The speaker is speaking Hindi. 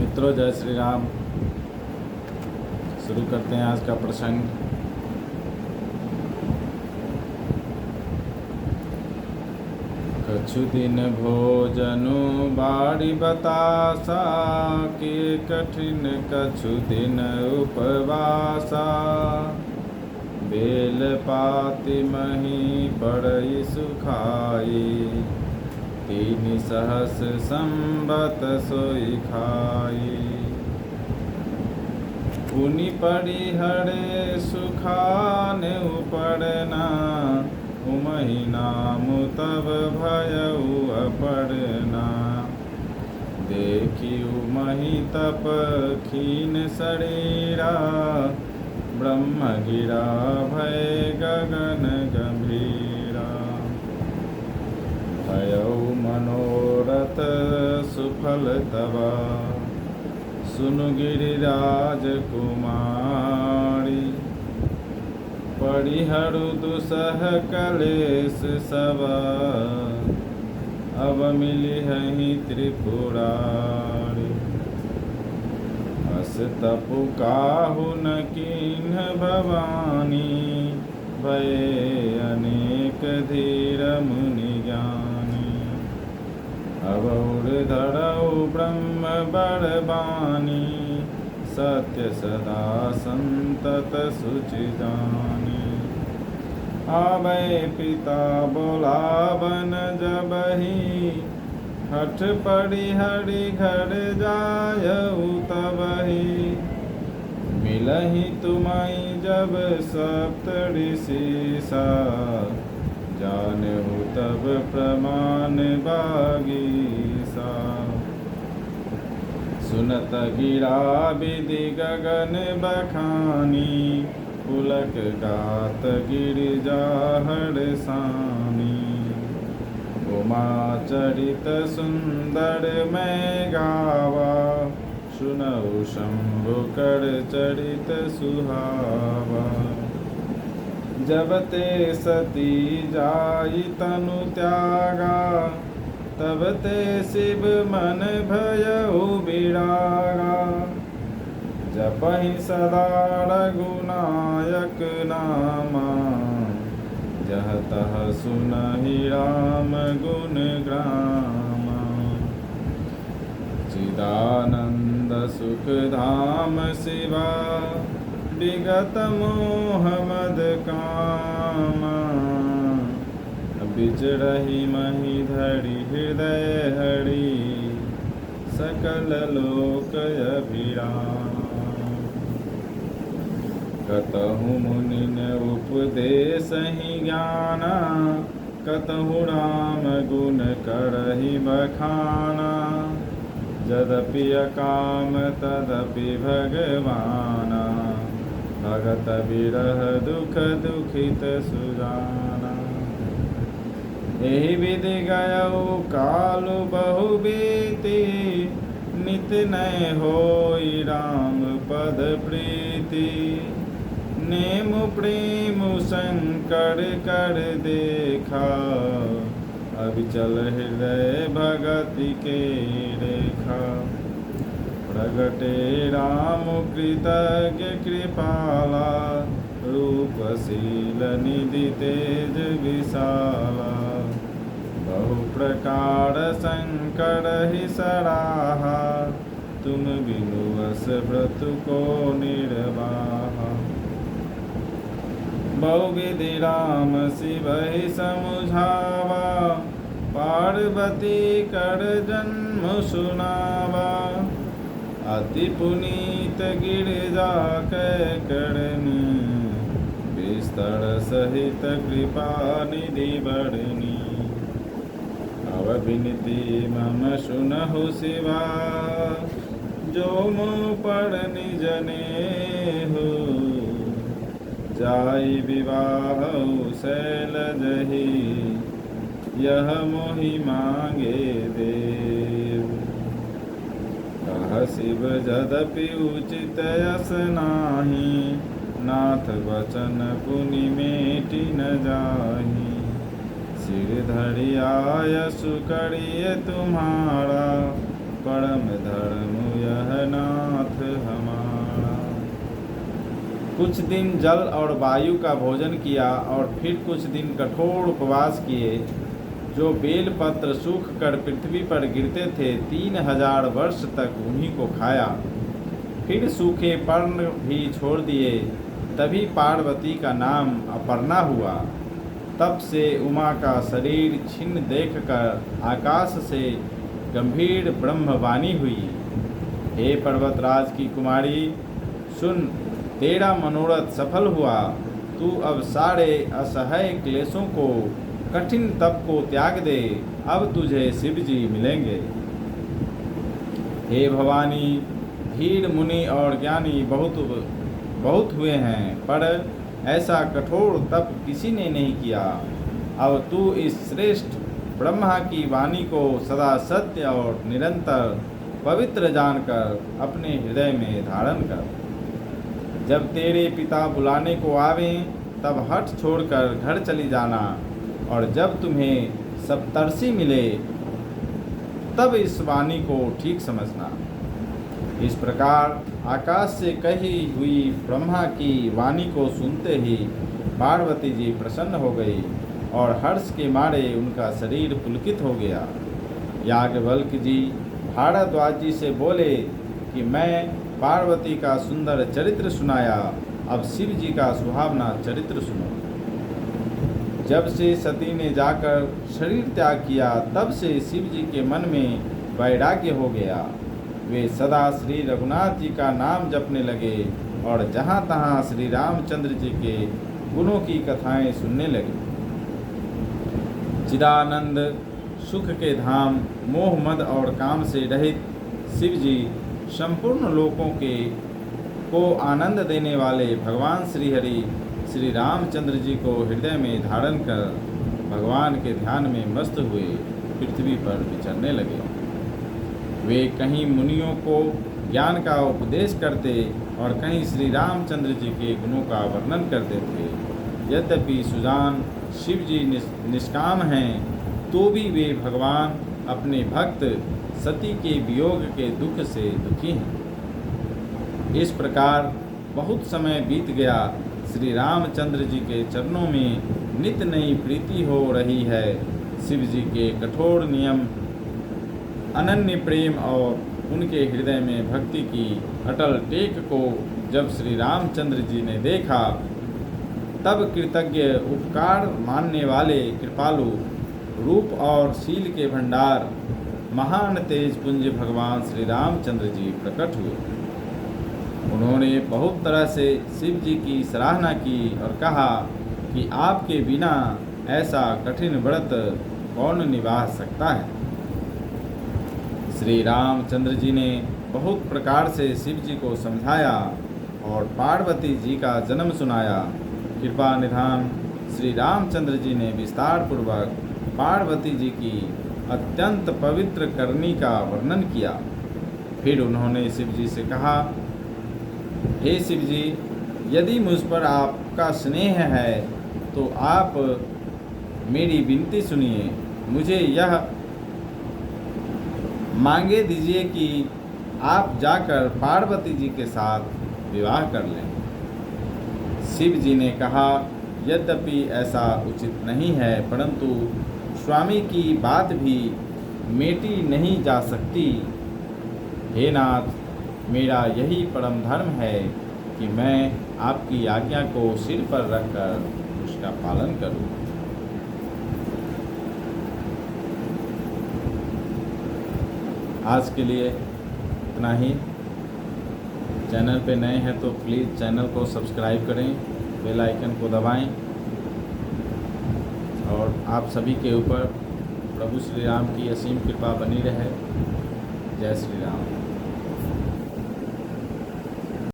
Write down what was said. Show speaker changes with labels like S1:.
S1: मित्रों, जय श्री राम। शुरू करते हैं आज का प्रसंग। कछु दिन भोजनु बाड़ी बतासा, के कठिन कछु दिन उपवासा। बेल पाति मही पड़ई सुखाई, 3 सहस संबत सोई खाई। पुनि पड़ी हरे सुखान उपड़ना, उमहि नाम तब भयउ अपड़ना। देखी उमहि तप खीन शरीरा, ब्रह्म गिरा भय गगन गंभीरा। भयउ मनोरथ सुफल तवा, सुनु गिरिराज कुमारी। परिहरु दुसह कलेश सवा, अब मिलिहि त्रिपुरारी। अस तपु काहु न कीन्ह भवानी, भये अनेक धीर मुनि ज्ञानी। अवौर धरऊ ब्रह्म बड़बानी, सत्य सदा संतत सुचि जानी। आबै पिता बोलावन जबहि, हठ पड़ी हरि घर जायऊ तबहि। मिलहि तुमहि जब सप्त ऋषि, जानहु तब प्रमाण बागीसा। सुनत गिरा विधि गगन बखानी, पुलक गात गिरिजा हरसानी। उमा चरित सुंदर मैं गावा, सुनऊ शंभु कर चरित सुहावा। जब ते सती जाई तनु त्यागा, तब ते शिव मन भयउ बिरागा। जपहि सदा रघुनायक नामा, जह तह सुनहि राम गुण ग्रामा। चिदानंद सुख धाम शिवा, विगत मोह मद कामा। बिचरहि मही धरि हृदय हरि, सकल लोक अभिराम। कतहु मुनिन उपदेसहि ज्ञाना, कतहु राम गुण करहि बखाना। यद्यपि अकाम तदपि भगवाना, भगत बिरह दुख दुखित सुजाना। एहि विधि गयउ कालु बहु बीती, नित नय होई राम पद प्रीति। नेमु प्रेमु शंकर कर देखा, अविचल हृदय भगति के रेखा। प्रगटे राम कृतज्ञ कृपाला, रूपशील निधि तेज विशाला। बहु प्रकार शंकर ही सराहा, तुम बिनु अस व्रत को निर्वाहा। बहु विधि राम शिव ही समुझावा, पार्वती कर जन्म सुनावा। अति पुनीत गिरिजा कै करनी, विस्तर सहित कृपा निधि बरनी। अब विनती मम सुनहु शिवा, जो मुँह पर निज नेहु। जाई विवाहउ शैलजहि, यह मोहि मांगे देव। कह शिव यद्यपि उचित यस नाही, नाथ वचन पुनि मेटि न जाहि। सिर धरि आयसु करिय तुम्हारा, परम धर्म यह कुछ दिन जल और वायु का भोजन किया और फिर कुछ दिन कठोर उपवास किए। जो बेलपत्र सूख कर पृथ्वी पर गिरते थे 3000 वर्ष तक उन्हीं को खाया। फिर सूखे पर्ण भी छोड़ दिए। तभी पार्वती का नाम अपर्णा हुआ। तब से उमा का शरीर छिन्न देखकर आकाश से गंभीर ब्रह्मवाणी हुई। हे पर्वतराज की कुमारी, सुन, तेरा मनोरथ सफल हुआ। तू अब सारे असह्य क्लेशों को, कठिन तप को त्याग दे। अब तुझे शिव जी मिलेंगे। हे भवानी, धीर मुनि और ज्ञानी बहुत हुए हैं, पर ऐसा कठोर तप किसी ने नहीं किया। अब तू इस श्रेष्ठ ब्रह्मा की वाणी को सदा सत्य और निरंतर पवित्र जानकर अपने हृदय में धारण कर। जब तेरे पिता बुलाने को आवें तब हठ छोड़कर घर चली जाना, और जब तुम्हें सप्तर्षि मिले तब इस वाणी को ठीक समझना। इस प्रकार आकाश से कही हुई ब्रह्मा की वाणी को सुनते ही पार्वती जी प्रसन्न हो गई और हर्ष के मारे उनका शरीर पुलकित हो गया। याज्ञवल्क्य जी भारद्वाज जी से बोले कि मैं पार्वती का सुंदर चरित्र सुनाया, अब शिव जी का सुहावना चरित्र सुनो। जब से सती ने जाकर शरीर त्याग किया तब से शिव जी के मन में वैराग्य हो गया। वे सदा श्री रघुनाथ जी का नाम जपने लगे और जहाँ तहाँ श्री रामचंद्र जी के गुणों की कथाएं सुनने लगे। चिदानंद सुख के धाम, मोह मद और काम से रहित शिव जी संपूर्ण लोकों को आनंद देने वाले भगवान श्री हरि श्री रामचंद्र जी को हृदय में धारण कर भगवान के ध्यान में मस्त हुए पृथ्वी पर विचरने लगे। वे कहीं मुनियों को ज्ञान का उपदेश करते और कहीं श्री रामचंद्र जी के गुणों का वर्णन करते थे। यद्यपि सुजान शिव जी निष्काम हैं, तो भी वे भगवान अपने भक्त सती के वियोग के दुख से दुखी हैं। इस प्रकार बहुत समय बीत गया। श्री रामचंद्र जी के चरणों में नित नई प्रीति हो रही है। शिव जी के कठोर नियम, अनन्य प्रेम और उनके हृदय में भक्ति की अटल टेक को जब श्री रामचंद्र जी ने देखा, तब कृतज्ञ, उपकार मानने वाले, कृपालु, रूप और शील के भंडार, महान तेज पुंज भगवान श्री रामचंद्र जी प्रकट हुए। उन्होंने बहुत तरह से शिव जी की सराहना की और कहा कि आपके बिना ऐसा कठिन व्रत कौन निभा सकता है। श्री रामचंद्र जी ने बहुत प्रकार से शिव जी को समझाया और पार्वती जी का जन्म सुनाया। कृपा निधान श्री रामचंद्र जी ने विस्तार पूर्वक पार्वती जी की अत्यंत पवित्र करनी का वर्णन किया। फिर उन्होंने शिव जी से कहा, हे शिव जी, यदि मुझ पर आपका स्नेह है तो आप मेरी विनती सुनिए। मुझे यह मांगे दीजिए कि आप जाकर पार्वती जी के साथ विवाह कर लें। शिव जी ने कहा, यद्यपि ऐसा उचित नहीं है, परंतु स्वामी की बात भी मेटी नहीं जा सकती। हे नाथ, मेरा यही परम धर्म है कि मैं आपकी आज्ञा को सिर पर रखकर उसका पालन करूं। आज के लिए इतना ही। चैनल पे नए हैं तो प्लीज़ चैनल को सब्सक्राइब करें, बेल आइकन को दबाएं और आप सभी के ऊपर प्रभु श्री राम की असीम कृपा बनी रहे। जय श्री राम।